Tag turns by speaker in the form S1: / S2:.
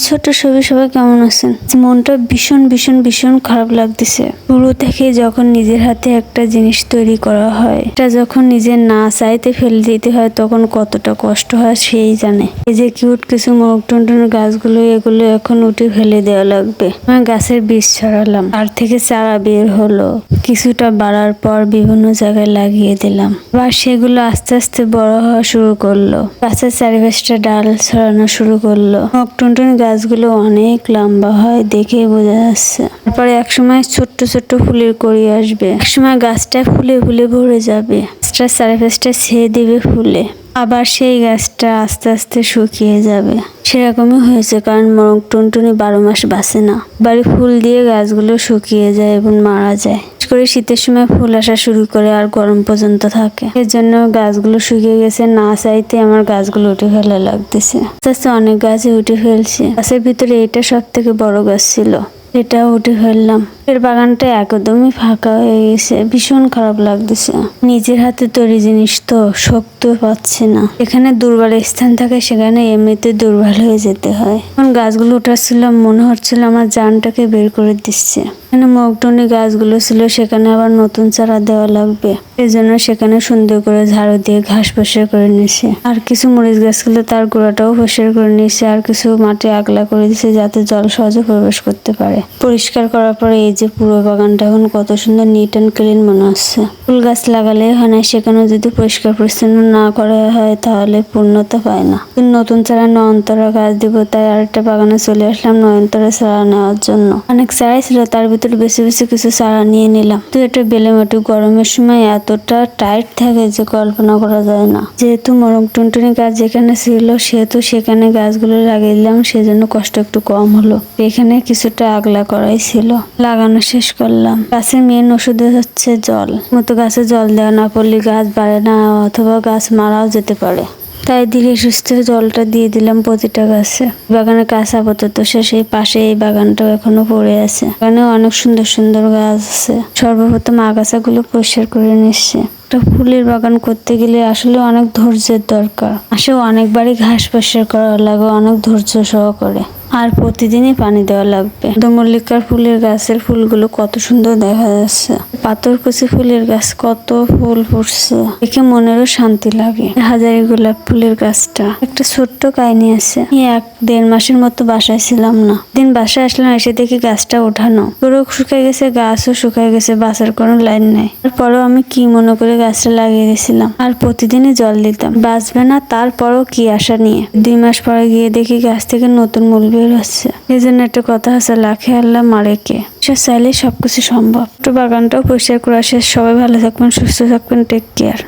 S1: ছোট ছবি, সবাই কেমন আছেন? মনটা ভীষণ ভীষণ ভীষণ খারাপ লাগতেছে। শুরু থেকে যখন নিজের হাতে একটা জিনিস তৈরি করা হয়, এটা যখন নিজের না চাইতে ফেলে দিতে হয় তখন কতটা কষ্ট হয় সেই জানে। এই যে কিউট কিছু মোরগ টুনটুন গাছগুলো, এগুলো এখন উঠে ফেলে দেওয়া লাগবে। আমি গাছের বীজ ছড়ালাম, তার থেকে চারা বের হলো, কিছুটা বাড়ার পর বিভিন্ন জায়গায় লাগিয়ে দিলাম। আবার সেগুলো আস্তে আস্তে বড় হওয়া শুরু করলো। গাছের চারিপাশটা ডাল ছড়ানো শুরু করলো। টুনটুনি গাছগুলো অনেক লম্বা হয়, দেখে বোঝা যাচ্ছে। তারপরে একসময় ছোট্ট ছোট্ট ফুলের কড়ি আসবে, একসময় গাছটা ফুলে ফুলে ভরে যাবে, গাছটার চারিপাশটা ছেয়ে দিবে ফুলে। আবার সেই গাছটা আস্তে আস্তে শুকিয়ে যাবে। সেরকমই হয়েছে, কারণ মোরগ টুনটুনি 12 মাস বাঁচে না। বাড়ি ফুল দিয়ে গাছগুলো শুকিয়ে যায় এবং মারা যায়। করে শীতের সময় ফুল আসা শুরু করে আর গরম পর্যন্ত থাকে। এর জন্য গাছগুলো শুকিয়ে গেছে, না চাইতে আমার গাছগুলো উঠে ফেলা লাগতেছে। আস্তে আস্তে অনেক গাছই উঠে ফেলছে। গাছের ভিতরে এটা সব থেকে বড় গাছ ছিল, এটাও উঠে ফেললাম। এর বাগানটা একদমই ফাঁকা হয়ে গেছে, ভীষণ খারাপ লাগতেছে। নিজের হাতে তৈরি জিনিস তো শক্ত পাচ্ছে না। এখানে দুর্বল স্থান থাকে, সেখানে এমনিতে দুর্বল হয়ে যেতে হয়। এখন গাছগুলো উঠাচ্ছিলাম, মনে হচ্ছিল আমার জানটাকে বের করে দিচ্ছে। এখানে মগটনি গাছগুলো ছিল, সেখানে আবার নতুন চারা দেওয়া লাগবে। এই জন্য সেখানে সুন্দর করে ঝাড়ু দিয়ে ঘাস পরিষ্কার করে নিয়েছে। আর কিছু মরিচ গাছ ছিল, তার গোড়াটাও পরিষ্কার করে নিয়েছে। আর কিছু মাটি আগলা করে দিয়েছে যাতে জল সহজে প্রবেশ করতে পারে। পরিষ্কার করার পরে এই যে পুরো বাগানটা এখন কত সুন্দর নিট অ্যান্ড ক্লিন মনে হচ্ছে। ফুল গাছ লাগালে হয় না, সেখানে যদি পরিষ্কার পরিচ্ছন্ন না করা হয় তাহলে পূর্ণতা পায় না। নতুন চারা নয়নতারা গাছ দিব, তাই আরেকটা বাগানে চলে আসলাম নয়নতারা চারা নেওয়ার জন্য। অনেক চারাই ছিল, তার ভিতরে বেশি বেশি কিছু চারা নিয়ে নিলাম। তো এটা বেলে মাটি গরমের সময় এতটা টাইট থাকে যে কল্পনা করা যায় না। যেহেতু মোরগ টুনটুনি গাছ যেখানে ছিল সেহেতু সেখানে গাছগুলো লাগিয়ে দিলাম, সেজন্য কষ্ট একটু কম হলো। এখানে কিছুটা আগলা করাই ছিল, লাগানো শেষ করলাম। গাছের মেন ওষুধ হচ্ছে জল। মতো গাছে জল দেওয়া না পড়লে গাছ বাড়ে না, অথবা গাছ মারাও যেতে পারে। তাই ধীরে সুস্থে জলটা দিয়ে দিলাম প্রতিটা গাছে। বাগানের কাজ আপাতত শেষ। এই পাশে এই বাগানটাও এখনো পড়ে আছে। এখানেও অনেক সুন্দর সুন্দর গাছ আছে। সর্বপ্রথম আগাছাগুলো পরিষ্কার করে নিচ্ছে। একটা ফুলের বাগান করতে গেলে আসলে অনেক ধৈর্যের দরকার। আসলে অনেকবারই ঘাস পরিষ্কার করা লাগে, অনেক ধৈর্য সহকারে। আর প্রতিদিনই পানি দেওয়া লাগবে। মল্লিকার ফুলের গাছের ফুলগুলো কত সুন্দর দেখা যাচ্ছে। পাথরকুচি ফুলের গাছ কত ফুল ফুটছে, দেখে মনেরও শান্তি লাগে। হাজারি গোলাপ ফুলের গাছটা একটা ছোট্ট কাহিনী আছে। 1-1.5 মাসের মতো বাসায় ছিলাম না। দিন বাসায় আসলাম, এসে দেখি গাছটা ওঠানো, পুরো শুকায় গেছে, গাছও শুকায় গেছে, বাঁচার কোনো লাইন নাই। তারপরেও আমি কি মনে করে গাছটা লাগিয়ে দিয়েছিলাম, আর প্রতিদিনই জল দিতাম। বাঁচবে না, তারপরও কি আশা নিয়ে 2 মাস পরে গিয়ে দেখি গাছ থেকে নতুন মূল বের হচ্ছে। এই জন্য একটা কথা আছে, লাখে আল্লাহ মারে কে। সে চাইলে সবকিছু সম্ভব। তো বাগানটাও পরিষ্কার করা শেষ। সবাই ভালো থাকবেন, সুস্থ থাকবেন, টেক কেয়ার।